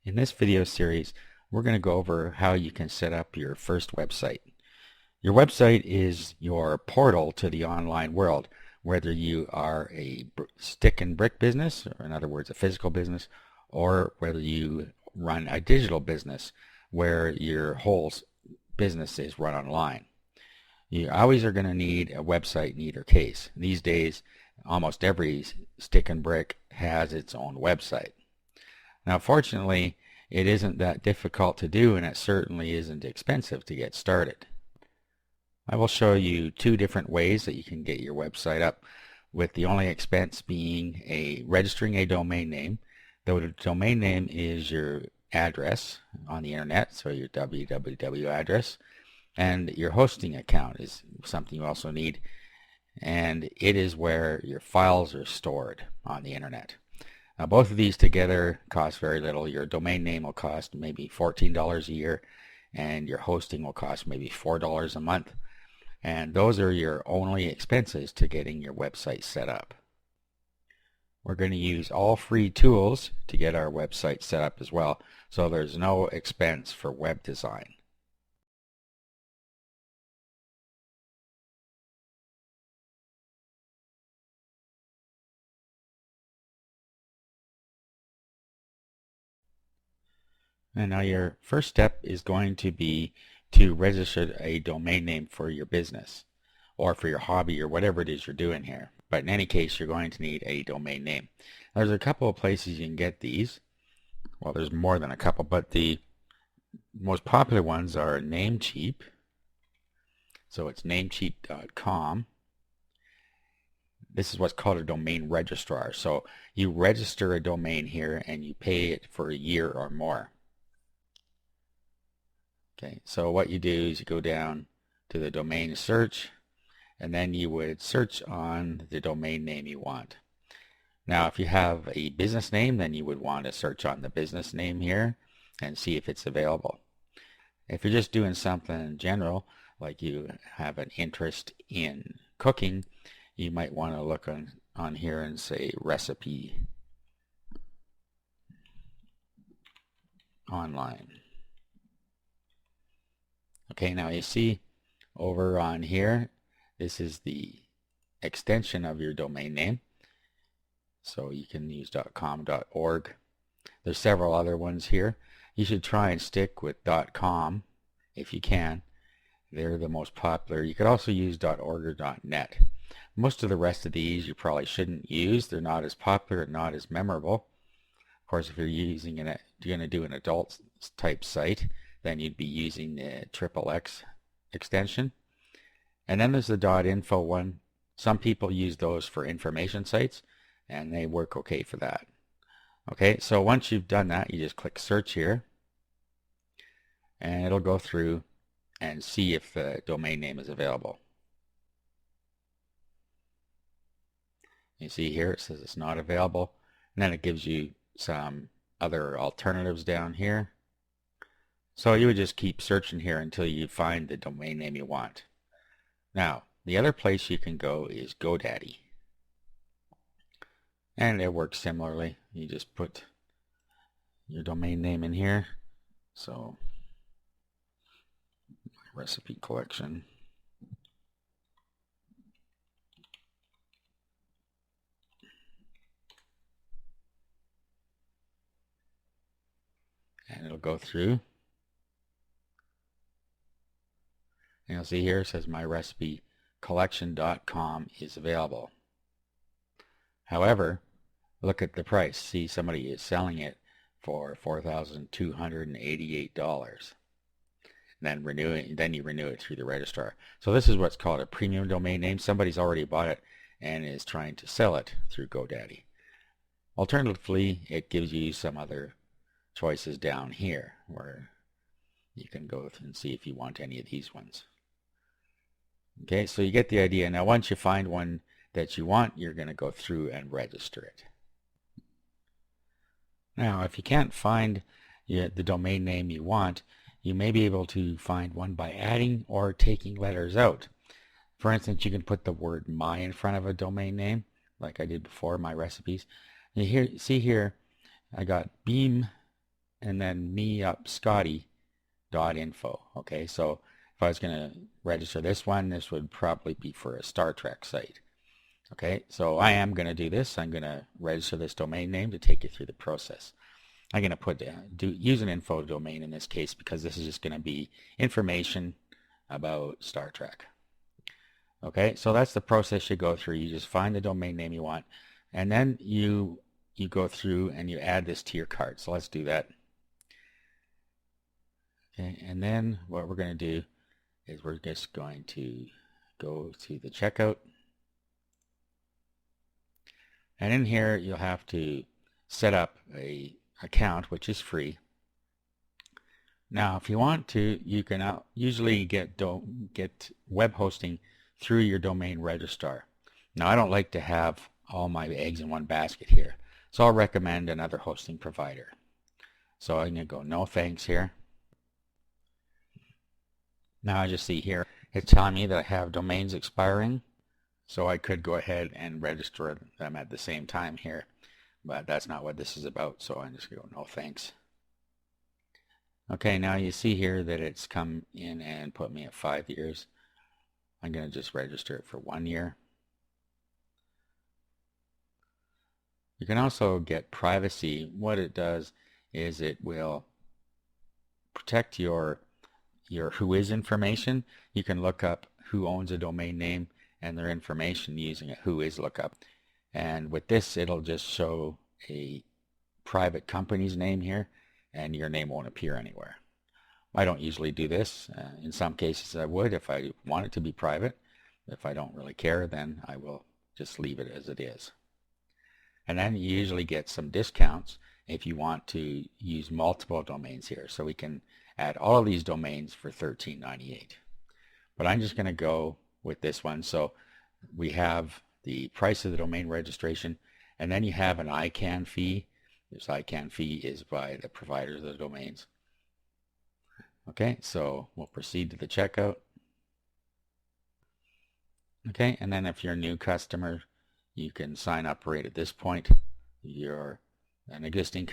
In this video series, we're going to go over how you can set up your first website. Your website is your portal to the online world, whether you are a stick and brick business, or in other words, a physical business, or whether you run a digital business where your whole business is run online. You always are going to need a website in either case. These days, almost every stick and brick has its own website. Now, fortunately, it isn't that difficult to do, and it certainly isn't expensive to get started. I will show you two different ways that you can get your website up, with the only expense being registering a domain name. The domain name is your address on the internet, so your www address, and your hosting account is something you also need, and it is where your files are stored on the internet. Now, both of these together cost very little. Your domain name will cost maybe $14 a year, and your hosting will cost maybe $4 a month. And those are your only expenses to getting your website set up. We're going to use all free tools to get our website set up as well, so there's no expense for web design. And now your first step is going to be to register a domain name for your business or for your hobby or whatever it is you're doing here. But in any case, you're going to need a domain name. There's a couple of places you can get these. Well, there's more than a couple, but the most popular ones are Namecheap. So it's namecheap.com. This is what's called a domain registrar. So you register a domain here and you pay it for a year or more. Okay, so what you do is you go down to the domain search, and then you would search on the domain name you want. Now, if you have a business name, then you would want to search on the business name here and see if it's available. If you're just doing something in general, like you have an interest in cooking, you might want to look on here and say recipe online. Okay, now you see over on here, this is the extension of your domain name. So you can use .com, .org. There's several other ones here. You should try and stick with .com if you can. They're the most popular. You could also use .org or .net. Most of the rest of these you probably shouldn't use. They're not as popular and not as memorable. Of course, if you're you're going to do an adult type site, then you'd be using the XXX extension. And then there's the .info one. Some people use those for information sites, and they work okay for that. Okay, so once you've done that, you just click search here, and it'll go through and see if the domain name is available. You see here it says it's not available, and then it gives you some other alternatives down here. So you would just keep searching here until you find the domain name you want. Now, the other place you can go is GoDaddy. And it works similarly. You just put your domain name in here. So, recipe collection. And it'll go through. And you'll see here it says myrecipecollection.com is available. However, look at the price. See, somebody is selling it for $4,288. Then you renew it through the registrar. So this is what's called a premium domain name. Somebody's already bought it and is trying to sell it through GoDaddy. Alternatively, it gives you some other choices down here where you can go and see if you want any of these ones. Okay, so you get the idea. Now once you find one that you want, you're going to go through and register it. Now if you can't find the domain name you want, you may be able to find one by adding or taking letters out. For instance, you can put the word my in front of a domain name, like I did before, my recipes. You see here, I got beam and then meupscotty.info. Okay, so if I was going to register this one, this would probably be for a Star Trek site. Okay, so I am going to do this. I'm going to register this domain name to take you through the process. I'm going to use an info domain in this case because this is just going to be information about Star Trek. Okay, so that's the process you go through. You just find the domain name you want, and then you go through and you add this to your cart. So let's do that. Okay, and then what we're going to do is we're just going to go to the checkout. And in here you'll have to set up a account, which is free. Now if you want to, you can usually get web hosting through your domain registrar. Now I don't like to have all my eggs in one basket here, so I'll recommend another hosting provider. So I'm going to go no thanks here. Now I just see here it's telling me that I have domains expiring, so I could go ahead and register them at the same time here, but that's not what this is about, so I'm just going to go no thanks. Okay, now you see here that it's come in and put me at 5 years. I'm going to just register it for 1 year. You can also get privacy. What it does is it will protect your who is information. You can look up who owns a domain name and their information using a who is lookup. And with this, it'll just show a private company's name here, and your name won't appear anywhere. I don't usually do this. In some cases I would if I want it to be private. If I don't really care, then I will just leave it as it is. And then you usually get some discounts if you want to use multiple domains here. So we can add all of these domains for $13.98. But I'm just going to go with this one. So we have the price of the domain registration, and then you have an ICANN fee. This ICANN fee is by the providers of the domains. Okay, so we'll proceed to the checkout. Okay, and then if you're a new customer, you can sign up right at this point. If you're an existing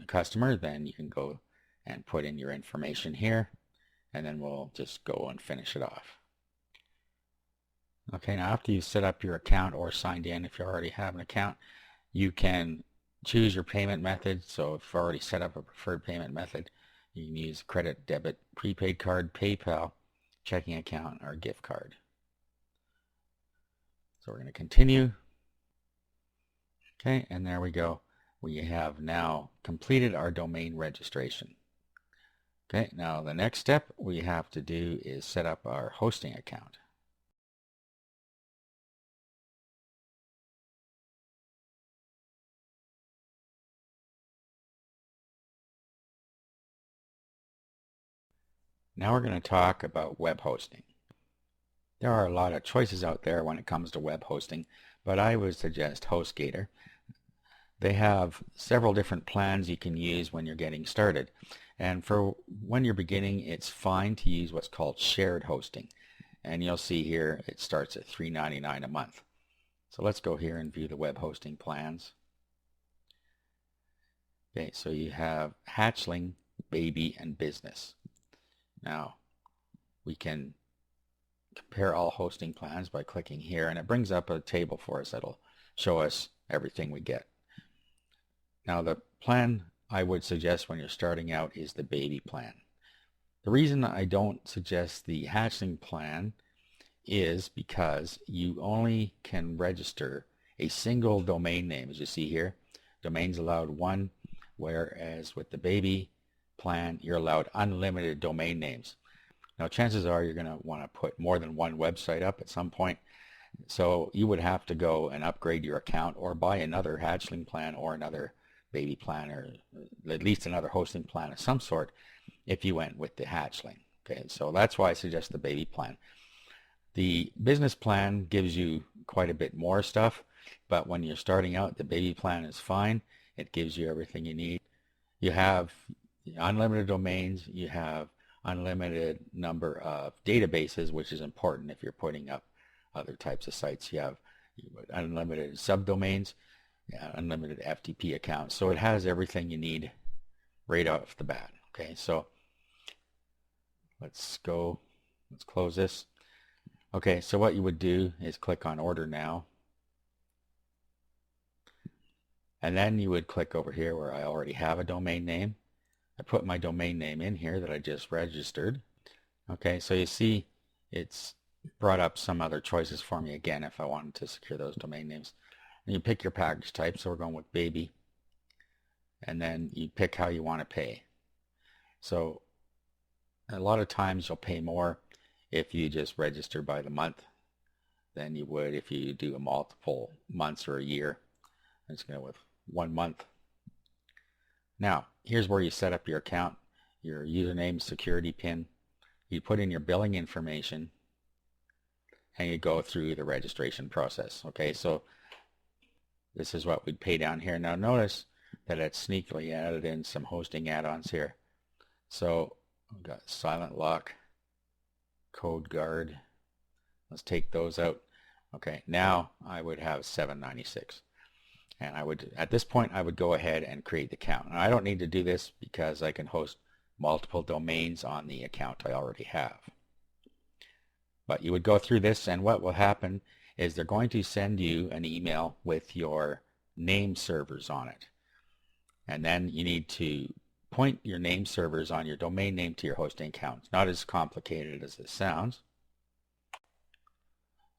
customer, then you can go and put in your information here, and then we'll just go and finish it off. Okay, now after you've set up your account or signed in, if you already have an account, you can choose your payment method. So if you've already set up a preferred payment method, you can use credit, debit, prepaid card, PayPal, checking account, or gift card. So we're going to continue. Okay, and there we go. We have now completed our domain registration. Okay, now the next step we have to do is set up our hosting account. Now we're going to talk about web hosting. There are a lot of choices out there when it comes to web hosting, but I would suggest HostGator. They have several different plans you can use when you're getting started. And for when you're beginning, it's fine to use what's called shared hosting. And you'll see here it starts at $3.99 a month. So let's go here and view the web hosting plans. Okay, so you have Hatchling, Baby, and Business. Now we can compare all hosting plans by clicking here, and it brings up a table for us that'll show us everything we get. Now the plan I would suggest when you're starting out is the Baby plan. The reason I don't suggest the Hatchling plan is because you only can register a single domain name. As you see here, domains allowed one, whereas with the Baby plan you're allowed unlimited domain names. Now chances are you're going to want to put more than one website up at some point, so you would have to go and upgrade your account or buy another Hatchling plan or another Baby plan, or at least another hosting plan of some sort if you went with the Hatchling. Okay, so that's why I suggest the Baby plan. The business plan gives you quite a bit more stuff, but when you're starting out, the Baby plan is fine. It gives you everything you need. You have unlimited domains, you have unlimited number of databases, which is important if you're putting up other types of sites. You have unlimited subdomains, unlimited FTP accounts, so it has everything you need right off the bat. Okay, so let's close this. Okay, so what you would do is click on Order Now, and then you would click over here where I already have a domain name. I put my domain name in here that I just registered. Okay, so you see it's brought up some other choices for me again if I wanted to secure those domain names. And you pick your package type, so we're going with baby, and then you pick how you want to pay. So a lot of times you'll pay more if you just register by the month than you would if you do a multiple months or a year. I'm just going to go with 1 month. Now, here's where you set up your account, your username, security PIN. You put in your billing information, and you go through the registration process. Okay, so this is what we'd pay down here. Now notice that it's sneakily added in some hosting add-ons here. So we've got Silent Lock, Code Guard. Let's take those out. Okay, now I would have $7.96. And I would, at this point, I would go ahead and create the account. And I don't need to do this because I can host multiple domains on the account I already have. But you would go through this, and what will happen is they're going to send you an email with your name servers on it. And then you need to point your name servers on your domain name to your hosting account. It's not as complicated as it sounds.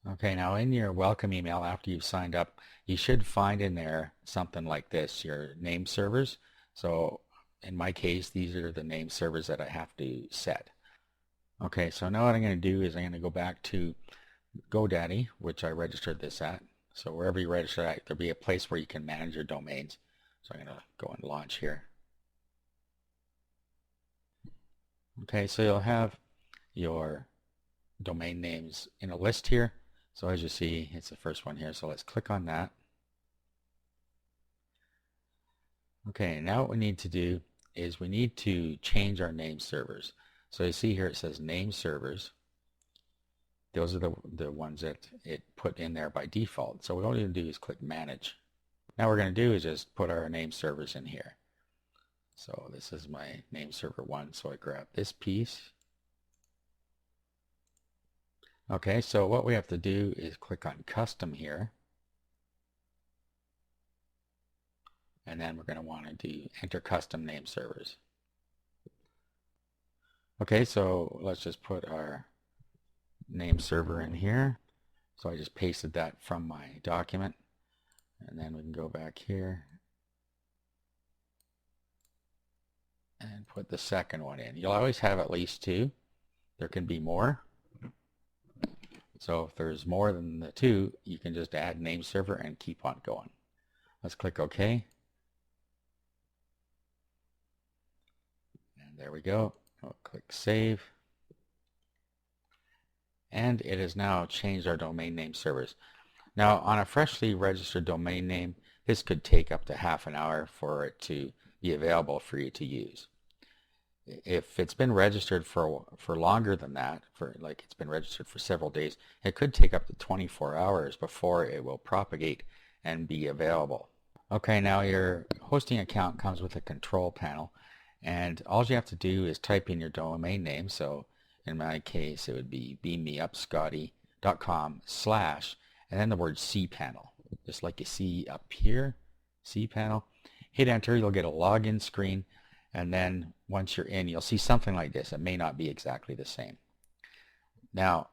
Okay, now in your welcome email after you've signed up, you should find in there something like this, your name servers. So in my case, these are the name servers that I have to set. Okay, so now what I'm going to do is I'm going to go back to GoDaddy, which I registered this at. So wherever you register at, there'll be a place where you can manage your domains. So I'm going to go and launch here. Okay, so you'll have your domain names in a list here. So as you see, it's the first one here. So let's click on that. Okay, now what we need to do is we need to change our name servers. So you see here it says name servers. Those are the ones that it put in there by default. So what we're going to do is click manage. Now what we're going to do is just put our name servers in here. So this is my name server 1. So I grab this piece. Okay, so what we have to do is click on custom here. And then we're going to want to do enter custom name servers. Okay, so let's just put our name server in here. So I just pasted that from my document. And then we can go back here and put the second one in. You'll always have at least 2. There can be more. So if there's more than the 2, you can just add name server and keep on going. Let's click OK. And there we go. We'll click Save. And it has now changed our domain name servers. Now on a freshly registered domain name, this could take up to half an hour for it to be available for you to use. If it's been registered for longer than that, for like it's been registered for several days, it could take up to 24 hours before it will propagate and be available. Okay, now your hosting account comes with a control panel, and all you have to do is type in your domain name. So in my case, it would be beammeupscotty.com/ and then the word cPanel, just like you see up here, cPanel. Hit enter, you'll get a login screen. And then once you're in, you'll see something like this. It may not be exactly the same. Now,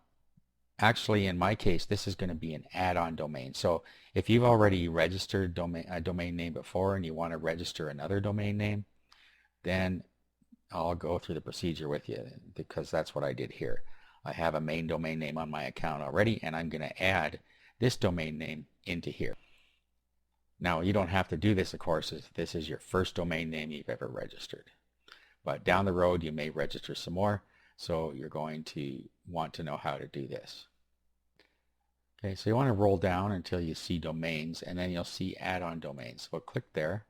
actually, in my case, this is going to be an add-on domain. So if you've already registered a domain name before and you want to register another domain name, then I'll go through the procedure with you, because that's what I did here. I have a main domain name on my account already, and I'm going to add this domain name into here. Now, you don't have to do this, of course, if this is your first domain name you've ever registered. But down the road, you may register some more, so you're going to want to know how to do this. Okay, so you want to roll down until you see domains, and then you'll see add-on domains. So click there.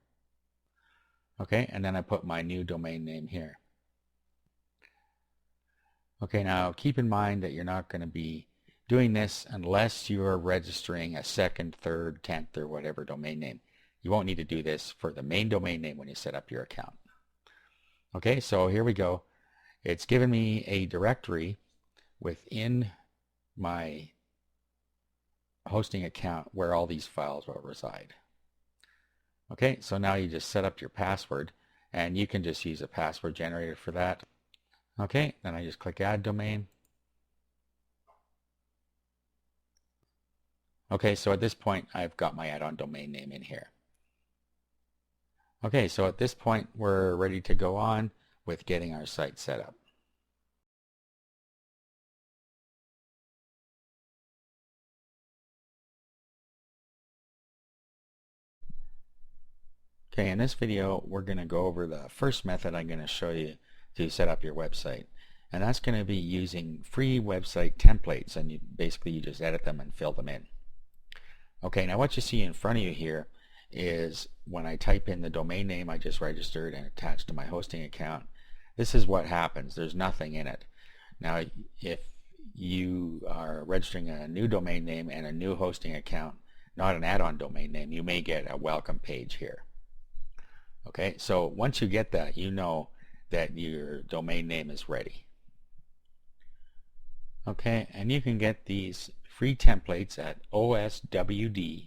Okay, and then I put my new domain name here. Okay, now keep in mind that you're not going to be doing this unless you are registering a second, third, 10th, or whatever domain name. You won't need to do this for the main domain name when you set up your account. Okay, so here we go. It's given me a directory within my hosting account where all these files will reside. Okay, so now you just set up your password, and you can just use a password generator for that. Okay, then I just click Add Domain. Okay, so at this point I've got my add-on domain name in here. Okay, so at this point we're ready to go on with getting our site set up. Okay, in this video we're going to go over the first method I'm going to show you to set up your website, and that's going to be using free website templates, and basically you just edit them and fill them in. Okay, now what you see in front of you here is when I type in the domain name I just registered and attached to my hosting account, this is what happens. There's nothing in it. Now if you are registering a new domain name and a new hosting account, not an add-on domain name, you may get a welcome page here. Okay, so once you get that, you know that your domain name is ready. Okay, and you can get these free templates at oswd.org.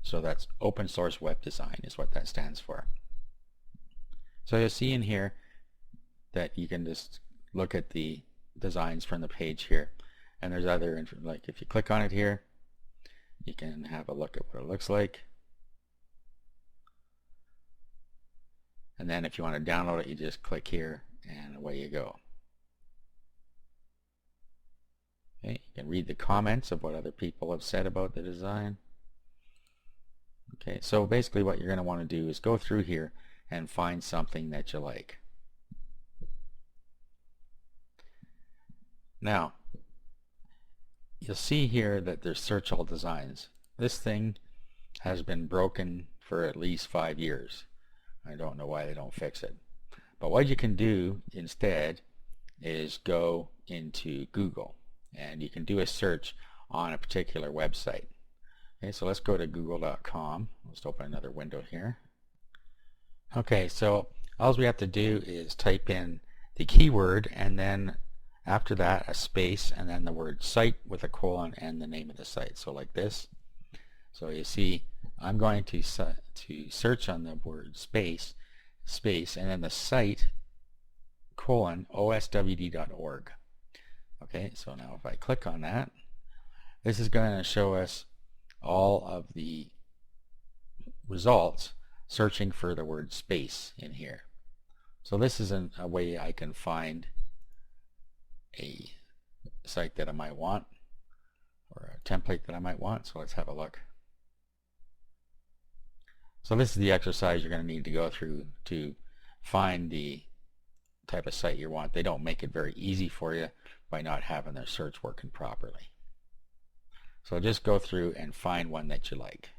So that's Open Source Web Design is what that stands for. So you'll see in here that you can just look at the designs from the page here, and there's other, like if you click on it here, you can have a look at what it looks like. And then if you want to download it, you just click here and away you go. Okay, you can read the comments of what other people have said about the design. Okay, so basically what you're going to want to do is go through here and find something that you like. Now, you'll see here that there's search all designs. This thing has been broken for at least 5 years. I don't know why they don't fix it. But what you can do instead is go into Google, and you can do a search on a particular website. Okay, so let's go to google.com. Let's open another window here. Okay, so all we have to do is type in the keyword, and then after that a space, and then the word site with a colon and the name of the site. So like this. So you see I'm going to search on the word space, and then the site colon oswd.org. Okay, so now if I click on that, this is going to show us all of the results searching for the word space in here. So this is a way I can find a site that I might want, or a template that I might want. So let's have a look. So this is the exercise you're going to need to go through to find the type of site you want. They don't make it very easy for you by not having their search working properly. So just go through and find one that you like.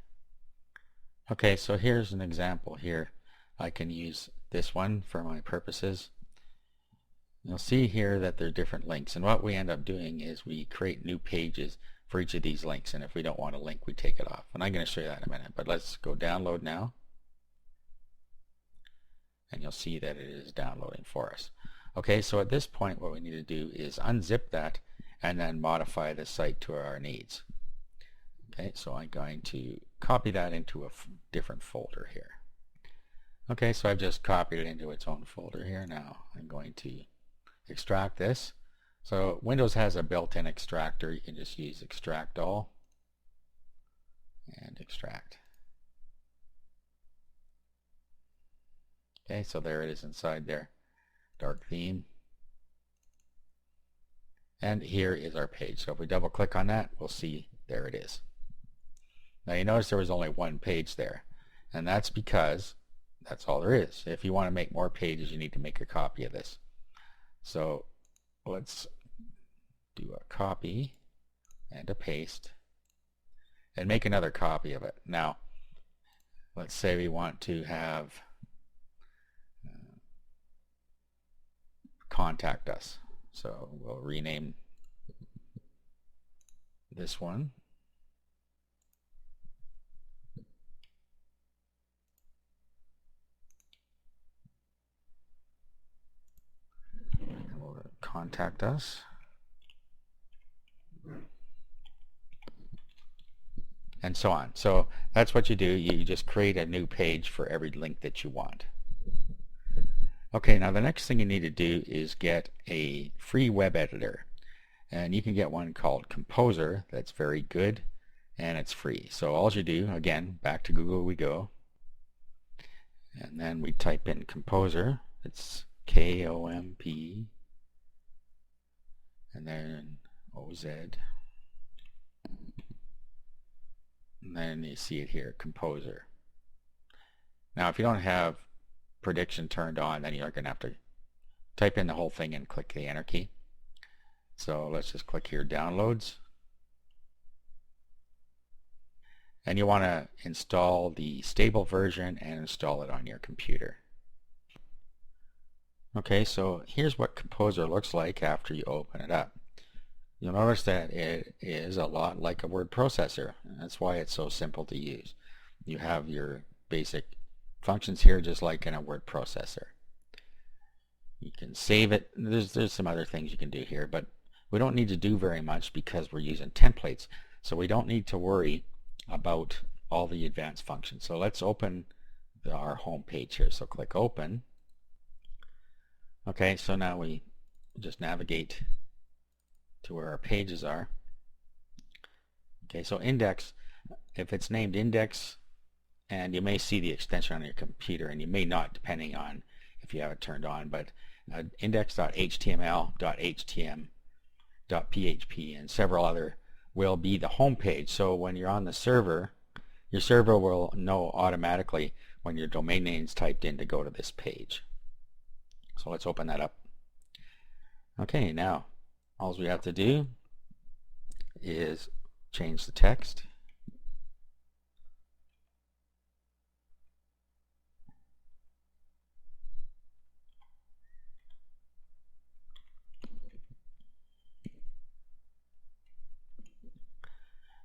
Okay, so here's an example here. I can use this one for my purposes. You'll see here that there are different links, and what we end up doing is we create new pages for each of these links, and if we don't want a link, we take it off. And I'm going to show you that in a minute, but let's go download now, and you'll see that it is downloading for us. Okay, so at this point what we need to do is unzip that and then modify the site to our needs. Okay, so I'm going to copy that into a different folder here. Okay, so I've just copied it into its own folder here. Now I'm going to extract this. So Windows has a built-in extractor. You can just use extract all and extract. Okay, so there it is inside there. Dark theme. And here is our page. So if we double click on that, we'll see there it is. Now you notice there was only one page there, and that's because that's all there is. If you want to make more pages, you need to make a copy of this. So let's do a copy and a paste and make another copy of it. Now let's say we want to have contact us. So we'll rename this one. contact us. And so on. So that's what you do. You just create a new page for every link that you want. Okay, now the next thing you need to do is get a free web editor. And you can get one called Composer that's very good and it's free. So all you do, again, back to Google we go. And then we type in Composer. It's and then OZ. And then you see it here, Composer. Now if you don't have prediction turned on, then you're going to have to type in the whole thing and click the Enter key. So let's just click here, Downloads. And you want to install the stable version and install it on your computer. Okay, so here's what Composer looks like after you open it up. You'll notice that it is a lot like a word processor. That's why it's so simple to use. You have your basic functions here just like in a word processor. You can save it. There's some other things you can do here, but we don't need to do very much because we're using templates. So we don't need to worry about all the advanced functions. So let's open our home page here. So click Open. Okay, so now we just navigate to where our pages are. Okay, so index, if it's named index, and you may see the extension on your computer, and you may not depending on if you have it turned on, but index.html, .htm, .php, and several other will be the home page. So when you're on the server, your server will know automatically when your domain name is typed in to go to this page. So let's open that up. Okay, now all we have to do is change the text.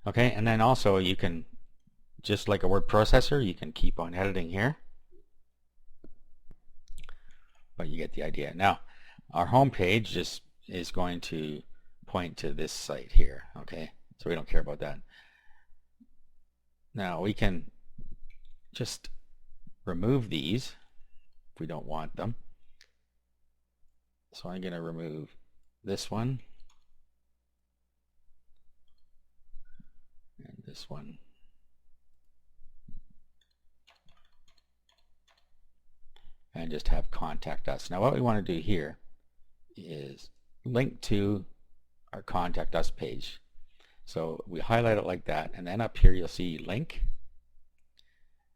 Okay, and then also you can, just like a word processor, you can keep on editing here. But you get the idea. Now, our home page just is going to point to this site here, okay? So we don't care about that. Now we can just remove these if we don't want them. So I'm going to remove this one and this one. And just have contact us. Now what we want to do here is link to our contact us page. So we highlight it like that, and then up here you'll see link,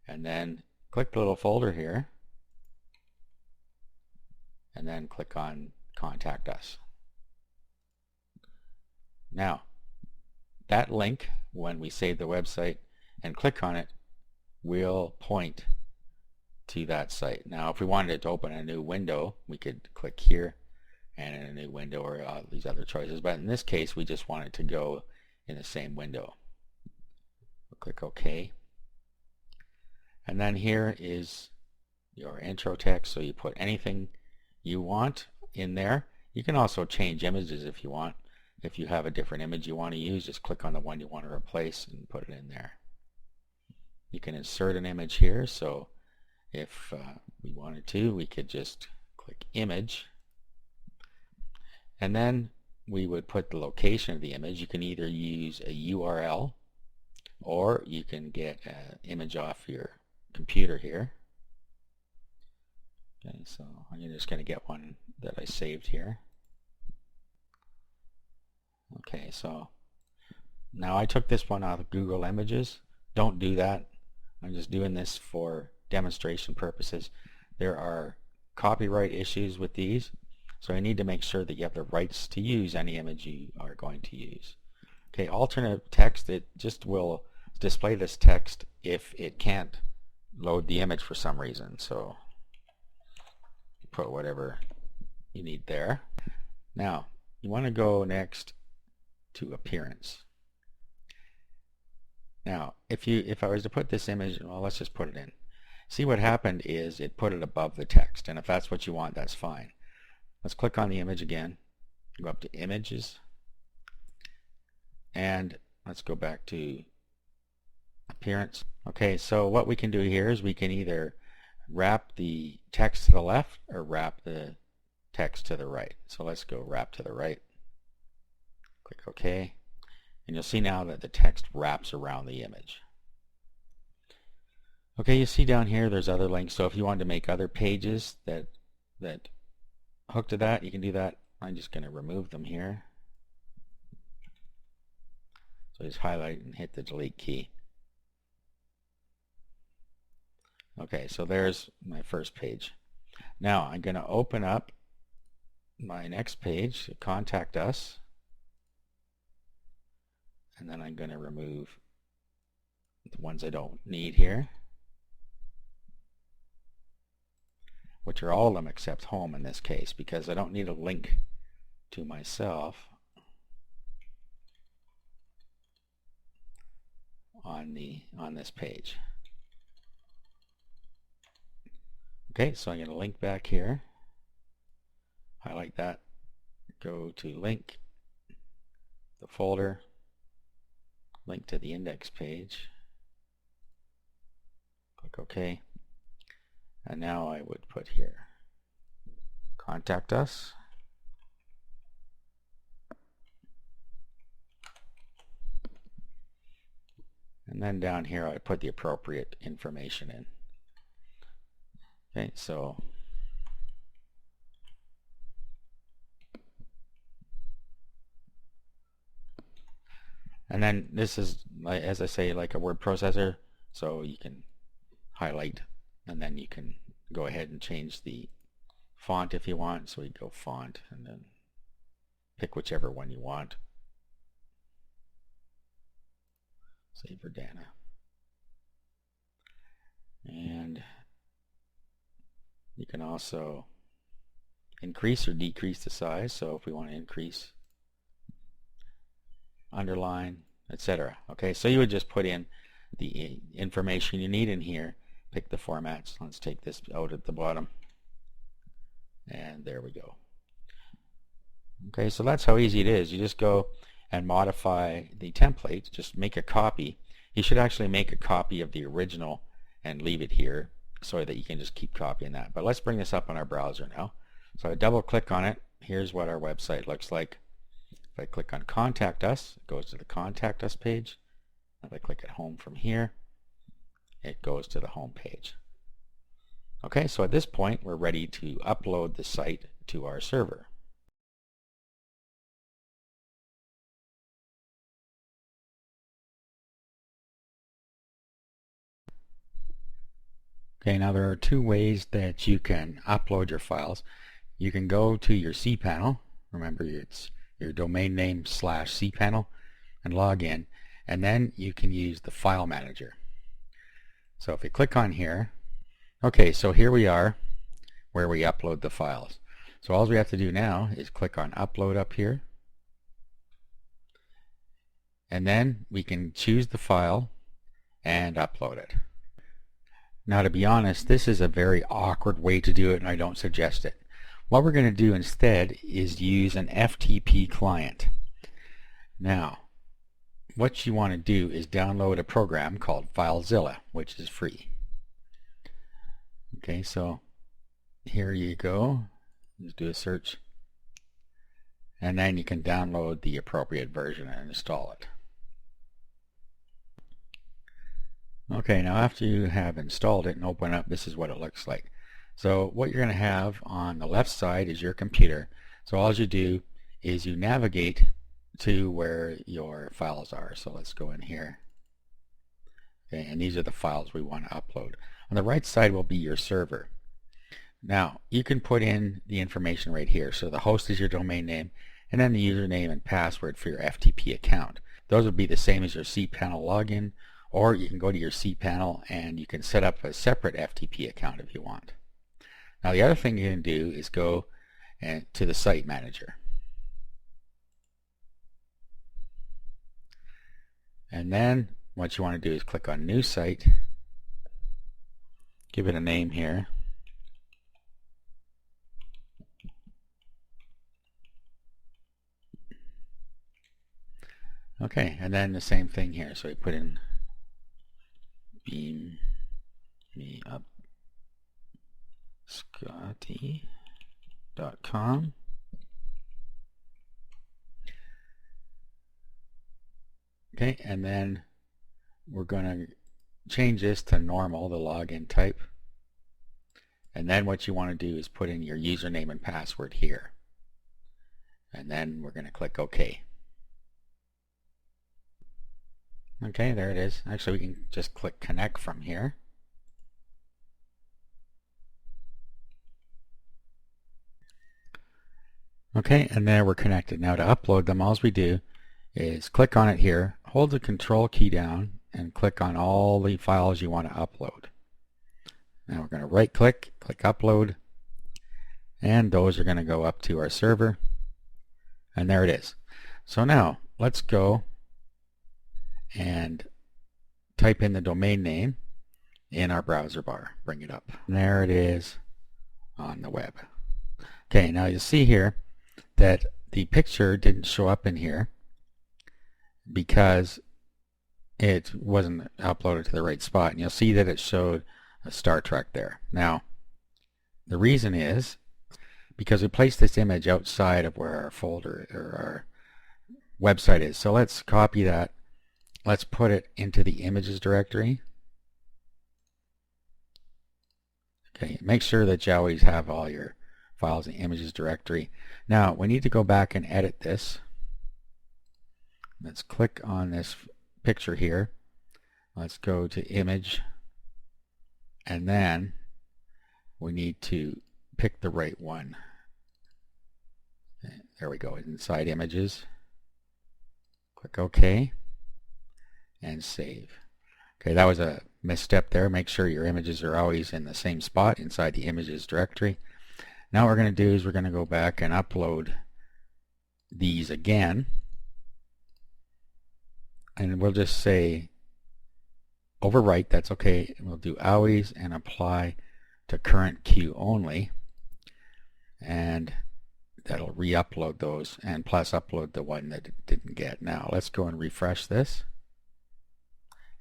and then click the little folder here, and then click on contact us. Now that link, when we save the website and click on it, will point to that site. Now if we wanted it to open a new window, we could click here and in a new window, or these other choices, but in this case we just want it to go in the same window. We'll click OK, and then here is your intro text, so you put anything you want in there. You can also change images if you want. If you have a different image you want to use, just click on the one you want to replace and put it in there. You can insert an image here, so if we wanted to, we could just click image, and then we would put the location of the image. You can either use a URL or you can get an image off your computer here. Okay, so I'm just going to get one that I saved here. Okay, so now I took this one out of Google Images. Don't do that. I'm just doing this for demonstration purposes. There are copyright issues with these, so you need to make sure that you have the rights to use any image you are going to use. Okay, alternate text, it just will display this text if it can't load the image for some reason. So put whatever you need there. Now you want to go next to appearance. Now if I was to put this image, well, let's just put it in. See, what happened is it put it above the text, and if that's what you want, that's fine. Let's click on the image again, Go up to images, and let's go back to appearance. Okay, so what we can do here is we can either wrap the text to the left or wrap the text to the right. So let's go wrap to the right. Click OK, and you'll see now that the text wraps around the image. Okay, you see down here there's other links, so if you wanted to make other pages that hook to that, you can do that. I'm just going to remove them here. So just highlight and hit the delete key. Okay, so there's my first page. Now I'm going to open up my next page, Contact Us, and then I'm going to remove the ones I don't need here, which are all of them except home in this case, because I don't need a link to myself on this page. Okay, so I'm going to link back here, highlight that, go to link, the folder, link to the index page, click OK, and now I would put here Contact Us, and then down here I put the appropriate information in. Okay, so and then this is, as I say, like a word processor, so you can highlight and then you can go ahead and change the font if you want. So you go font and then pick whichever one you want. Say Verdana. And you can also increase or decrease the size. So if we want to increase, underline, etc. Okay, so you would just put in the information you need in here, pick the formats. Let's take this out at the bottom, and there we go. Okay, so that's how easy it is. You just go and modify the template, just make a copy. You should actually make a copy of the original and leave it here so that you can just keep copying that. But let's bring this up on our browser now. So I double click on it. Here's what our website looks like. If I click on Contact Us, it goes to the Contact Us page. If I click at Home from here, it goes to the home page. Okay, so at this point we're ready to upload the site to our server. Okay, now there are two ways that you can upload your files. You can go to your cPanel. Remember, it's your domain name / cPanel, and log in, and then you can use the file manager. So if you click on here, okay, so here we are where we upload the files. So all we have to do now is click on upload up here, and then we can choose the file and upload it. Now, to be honest, this is a very awkward way to do it, and I don't suggest it. What we're going to do instead is use an FTP client. Now, what you want to do is download a program called FileZilla, which is free. Okay, so here you go. Just do a search, and then you can download the appropriate version and install it. Okay, now after you have installed it and open up, this is what it looks like. So what you're going to have on the left side is your computer. So all you do is you navigate to where your files are. So let's go in here. Okay, and these are the files we want to upload. On the right side will be your server. Now you can put in the information right here. So the host is your domain name, and then the username and password for your FTP account. Those would be the same as your cPanel login, or you can go to your cPanel and you can set up a separate FTP account if you want. Now the other thing you can do is go to the site manager. And then what you want to do is click on New Site, give it a name here, Okay, and then the same thing here. So we put in beam me up Scotty.com. Okay, and then we're going to change this to normal, the login type. And then what you want to do is put in your username and password here. And then we're going to click OK. Okay, there it is. Actually, we can just click connect from here. Okay, and there we're connected. Now to upload them, all we do is click on it here, hold the control key down, and click on all the files you want to upload. Now we're going to right click, click upload, and those are going to go up to our server. And there it is. So now let's go and type in the domain name in our browser bar. Bring it up. And there it is on the web. Okay, now you'll see here that the picture didn't show up in here because it wasn't uploaded to the right spot, and you'll see that it showed a Star Trek there. Now the reason is because we placed this image outside of where our folder or our website is. So let's copy that, let's put it into the images directory. Okay, make sure that you always have all your files in the images directory. Now we need to go back and edit this. Let's click on this picture here. Let's go to image, and then we need to pick the right one. There we go, inside images. Click OK and save. Okay, that was a misstep there. Make sure your images are always in the same spot inside the images directory. Now what we're going to do is we're going to go back and upload these again, and we'll just say overwrite, that's okay. We'll do always and apply to current queue only, and that'll re-upload those, and plus upload the one that it didn't get. Now let's go and refresh this,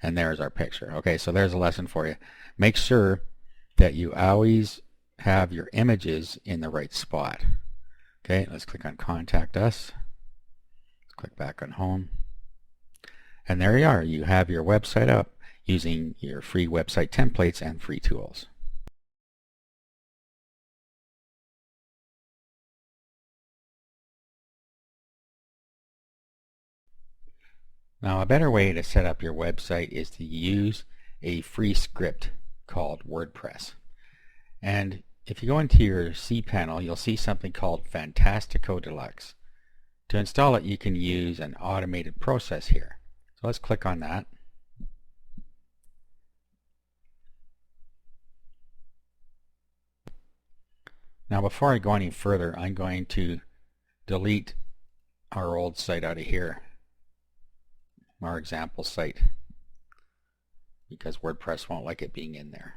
and there's our picture. Okay, so there's a lesson for you. Make sure that you always have your images in the right spot. Okay, let's click on Contact Us. Let's click back on Home. And there you are. You have your website up using your free website templates and free tools. Now a better way to set up your website is to use a free script called WordPress. And if you go into your cPanel, you'll see something called Fantastico Deluxe. To install it, you can use an automated process here. So let's click on that. Now before I go any further, I'm going to delete our old site out of here, our example site, because WordPress won't like it being in there.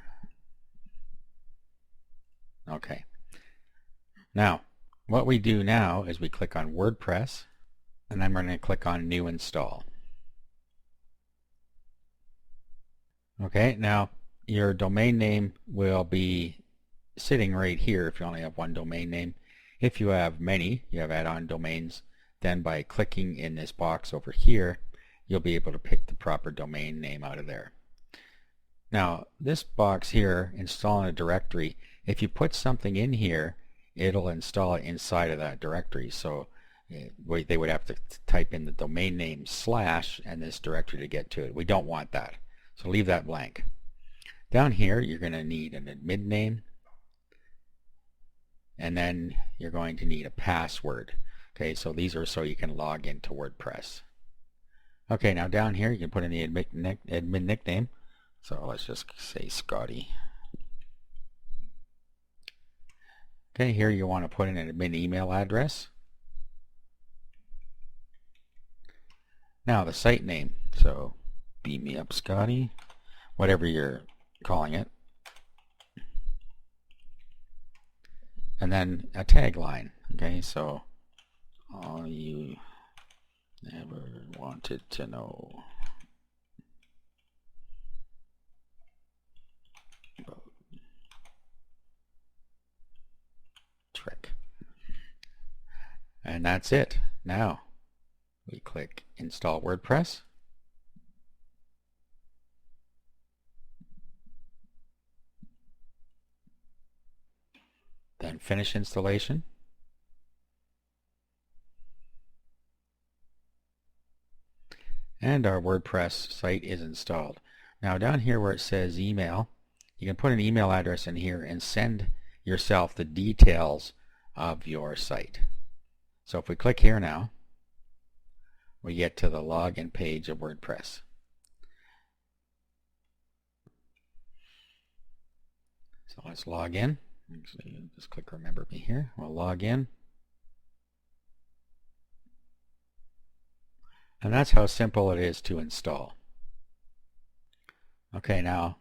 Okay. Now, what we do now is we click on WordPress, and then we're going to click on New Install. Okay, now your domain name will be sitting right here if you only have one domain name. If you have many, you have add-on domains, then by clicking in this box over here, you'll be able to pick the proper domain name out of there. Now, this box here, install in a directory, if you put something in here, it'll install it inside of that directory. So they would have to type in the domain name / and this directory to get to it. We don't want that. So leave that blank. Down here, you're going to need an admin name, and then you're going to need a password. Okay, so these are so you can log into WordPress. Okay, now down here you can put in the admin nickname. So let's just say Scotty. Okay, here you want to put in an admin email address. Now the site name, so Beam Me Up Scotty, whatever you're calling it. And then a tagline. Okay, so all you Never wanted to know about trick. And that's it. Now we click Install WordPress. Then Finish Installation. And our WordPress site is installed. Now down here where it says email, you can put an email address in here and send yourself the details of your site. So if we click here now, we get to the login page of WordPress. So let's log in. Actually, just click Remember Me here. We'll log in. And that's how simple it is to install. Okay, now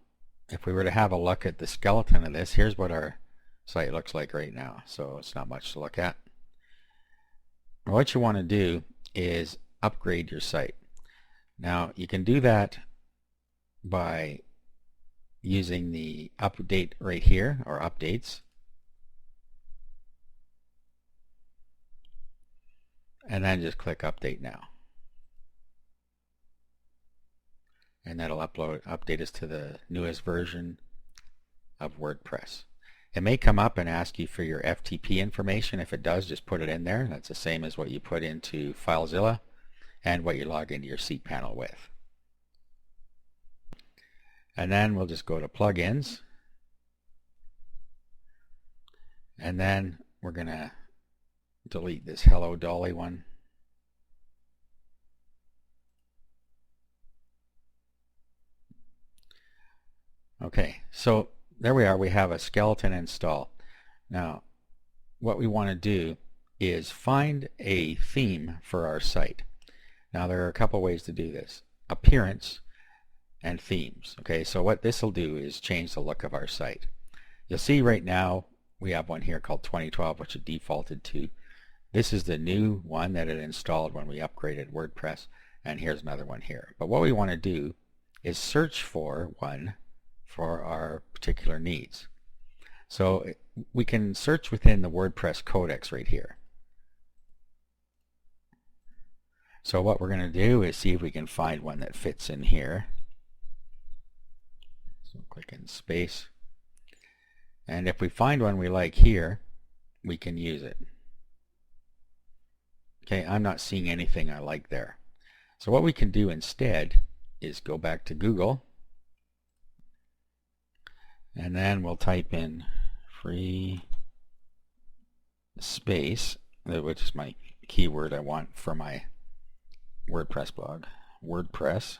if we were to have a look at the skeleton of this, here's what our site looks like right now. So it's not much to look at. What you want to do is upgrade your site. Now you can do that by using the update right here, or updates, and then just click update now, and that'll update us to the newest version of WordPress. It may come up and ask you for your FTP information. If it does, just put it in there. That's the same as what you put into FileZilla and what you log into your cPanel with. And then we'll just go to plugins, and then we're going to delete this Hello Dolly one. Okay, so there we are. We have a skeleton install. Now what we want to do is find a theme for our site. Now there are a couple ways to do this: appearance and themes. Okay, so what this will do is change the look of our site. You'll see right now we have one here called 2012, which it defaulted to. This is the new one that it installed when we upgraded WordPress, and here's another one here. But what we want to do is search for one for our particular needs. So we can search within the WordPress codex right here. So what we're going to do is see if we can find one that fits in here. So click in space, and if we find one we like here, we can use it. Okay, I'm not seeing anything I like there. So what we can do instead is go back to Google, and then we'll type in free space, which is my keyword I want for my WordPress blog, WordPress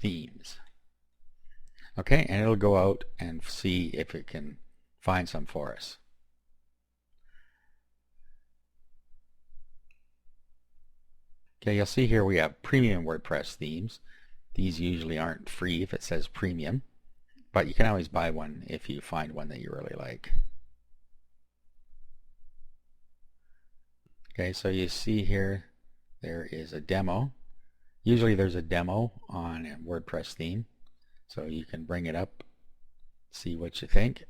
themes. Okay, and it'll go out and see if it can find some for us. Okay, you'll see here we have premium WordPress themes. These usually aren't free if it says premium, but you can always buy one if you find one that you really like. Okay, so you see here there is a demo. Usually there's a demo on a WordPress theme, so you can bring it up, see what you think.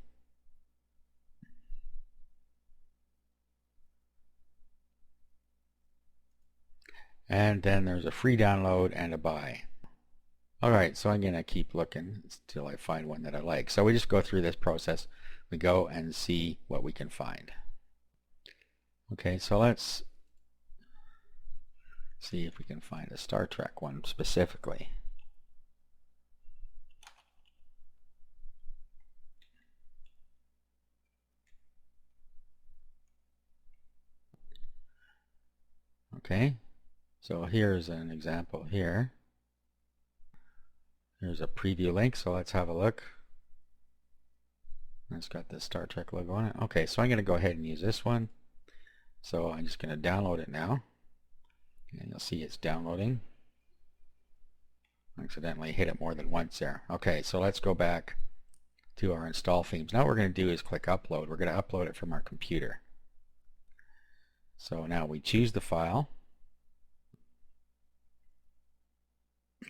And then there's a free download and a buy. Alright, so I'm going to keep looking until I find one that I like. So we just go through this process. We go and see what we can find. Okay, so let's see if we can find a Star Trek one specifically. Okay, so here's an example here. Here's a preview link, so let's have a look. It's got the Star Trek logo on it. Okay, so I'm going to go ahead and use this one. So I'm just going to download it now. And you'll see it's downloading. I accidentally hit it more than once there. Okay, so let's go back to our install themes. Now what we're going to do is click upload. We're going to upload it from our computer. So now we choose the file.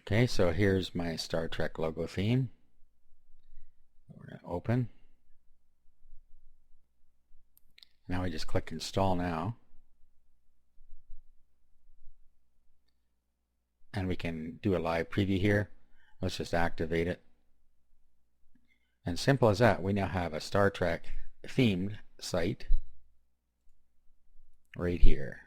Okay, so here's my Star Trek logo theme. We're going to open. Now we just click Install Now. And we can do a live preview here. Let's just activate it. And simple as that, we now have a Star Trek themed site right here.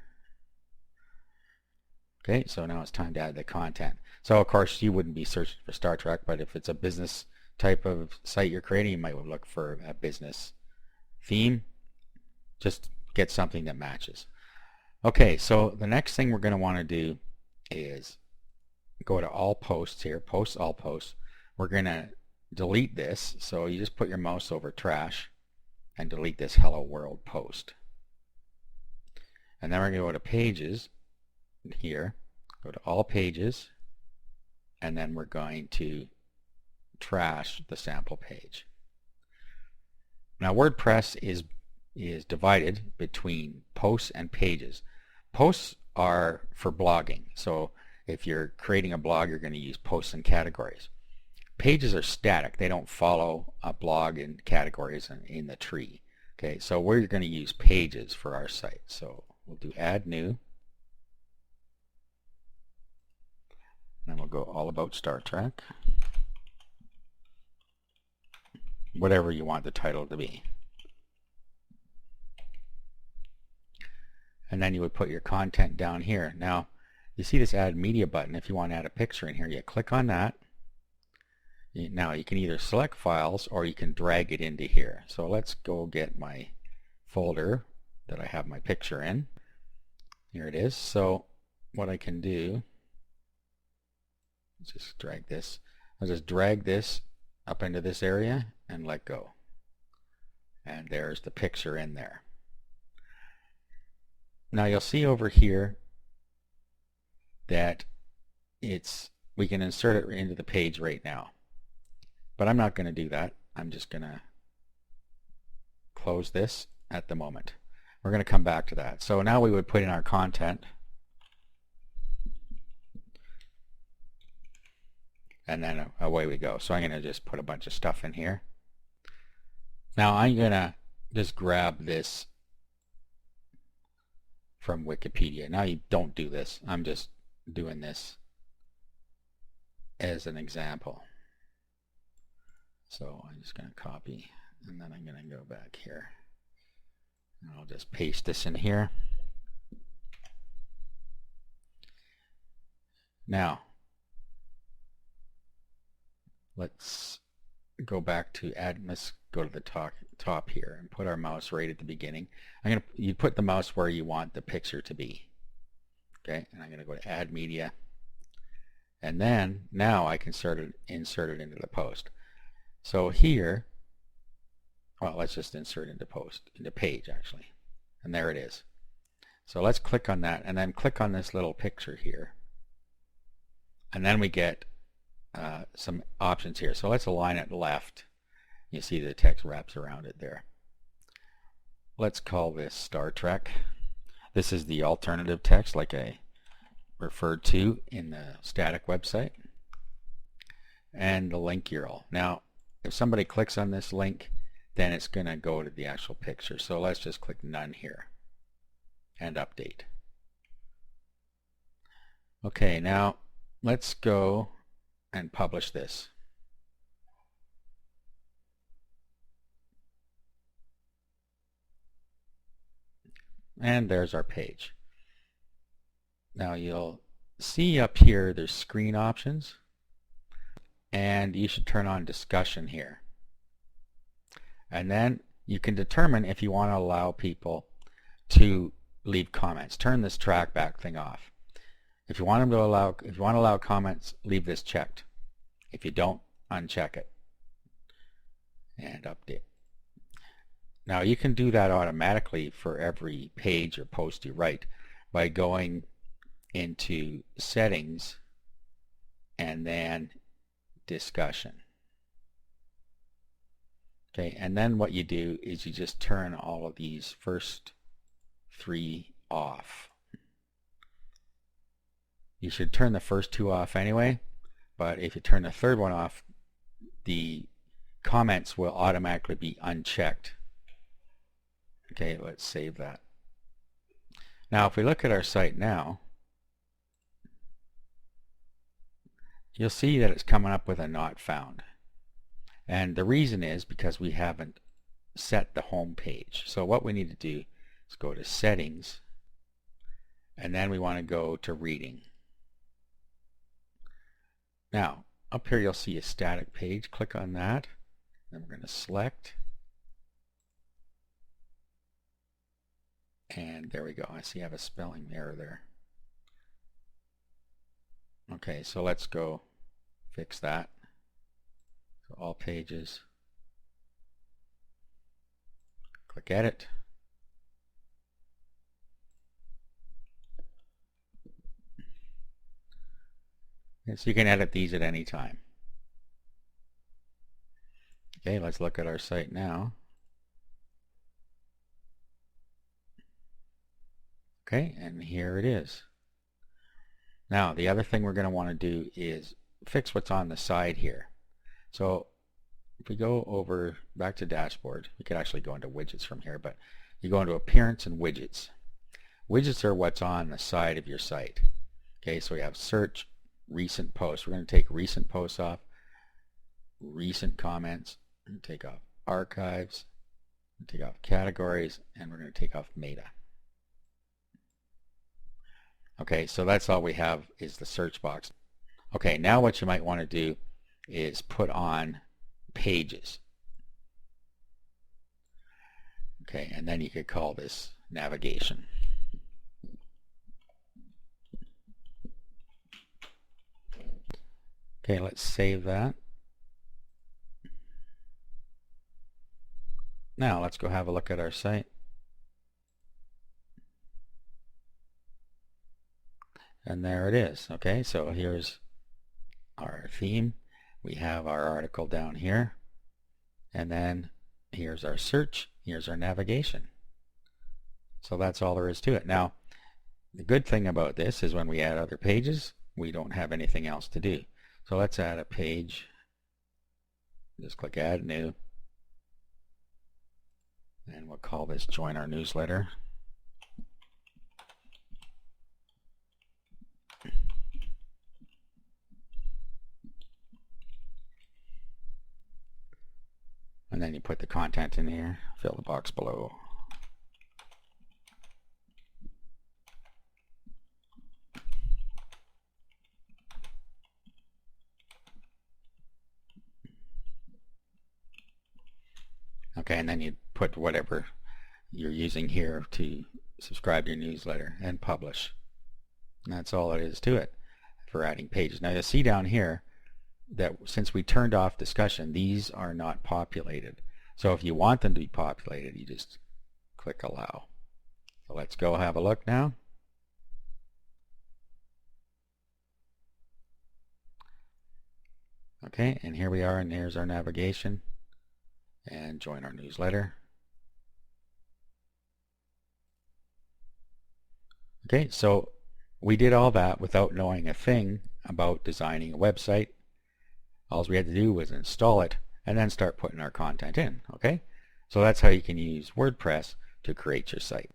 Okay, so now it's time to add the content. So of course you wouldn't be searching for Star Trek, but if it's a business type of site you're creating, you might look for a business theme. Just get something that matches. Okay, so the next thing we're going to want to do is go to all posts here, post all posts. We're going to delete this, so you just put your mouse over trash and delete this hello world post. And then we're going to go to pages here, go to all pages, and then we're going to trash the sample page. Now WordPress is divided between posts and pages. Posts are for blogging, so if you're creating a blog, you're going to use posts and categories. Pages are static. They don't follow a blog in categories in the tree. Okay, so we're going to use pages for our site. So we'll do add new. Then we'll go all about Star Trek. Whatever you want the title to be. And then you would put your content down here. Now, you see this add media button. If you want to add a picture in here, you click on that. Now you can either select files or you can drag it into here. So let's go get my folder that I have my picture in. Here it is. So what I can do is just drag this. I'll just drag this up into this area and let go. And there's the picture in there. Now you'll see over here that we can insert it into the page right now. But I'm not going to do that. I'm just going to close this at the moment. We're going to come back to that. So now we would put in our content. And then away we go. So I'm going to just put a bunch of stuff in here. Now I'm going to just grab this from Wikipedia. Now you don't do this. I'm just doing this as an example. So I'm just going to copy and then I'm going to go back here. And I'll just paste this in here. Now let's go back to let's go to the top here and put our mouse right at the beginning. You put the mouse where you want the picture to be. Okay, and I'm going to go to add media, and then now I can insert it into the post. So here, well, let's just insert into page actually, and there it is. So let's click on that and then click on this little picture here, and then we get some options here. So let's align it left. You see the text wraps around it there. Let's call this Star Trek. This is the alternative text like I referred to in the static website. And the link URL. Now if somebody clicks on this link, then it's going to go to the actual picture. So let's just click none here and update. Okay, now let's go and publish this. And there's our page. Now you'll see up here there's screen options, and you should turn on discussion here. And then you can determine if you want to allow people to leave comments. Turn this trackback thing off. If you want to allow comments, leave this checked. If you don't, uncheck it and update. Now you can do that automatically for every page or post you write by going into settings and then discussion. Okay, and then what you do is you just turn all of these first three off. You should turn the first two off anyway, but if you turn the third one off, the comments will automatically be unchecked. Okay, let's save that. Now if we look at our site now, you'll see that it's coming up with a not found. And the reason is because we haven't set the home page. So what we need to do is go to settings, and then we want to go to reading. Now up here you'll see a static page. Click on that, and we're going to select, and there we go. I see I have a spelling error there. Okay, so let's go fix that. So all pages, click edit. And so you can edit these at any time. Okay, let's look at our site now. Okay, and here it is. Now the other thing we're going to want to do is fix what's on the side here. So if we go over back to dashboard, we could actually go into widgets from here, but you go into appearance and widgets. Widgets are what's on the side of your site. Okay, so we have search, recent posts. We're going to take recent posts off, recent comments, and take off archives, and take off categories, and we're going to take off meta. Okay, so that's all we have is the search box. Okay, now what you might want to do is put on pages. Okay, and then you could call this navigation. Okay, let's save that. Now let's go have a look at our site. And there it is. Okay, so here's our theme. We have our article down here, and then here's our search, here's our navigation. So that's all there is to it. Now the good thing about this is when we add other pages, we don't have anything else to do. So let's add a page. Just click add new, and we'll call this join our newsletter. And then you put the content in here, fill the box below. Okay, and then you put whatever you're using here to subscribe to your newsletter and publish. And that's all it is to it for adding pages. Now you'll see down here that since we turned off discussion, these are not populated. So if you want them to be populated, you just click allow. So let's go have a look now. Okay, and here we are, and here's our navigation, and join our newsletter. Okay, so we did all that without knowing a thing about designing a website. All we had to do was install it and then start putting our content in. Okay, so that's how you can use WordPress to create your site.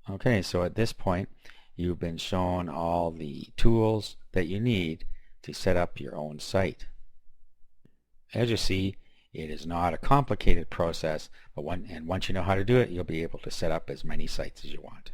Okay, so at this point you've been shown all the tools that you need to set up your own site. As you see, it is not a complicated process, but once you know how to do it, you'll be able to set up as many sites as you want.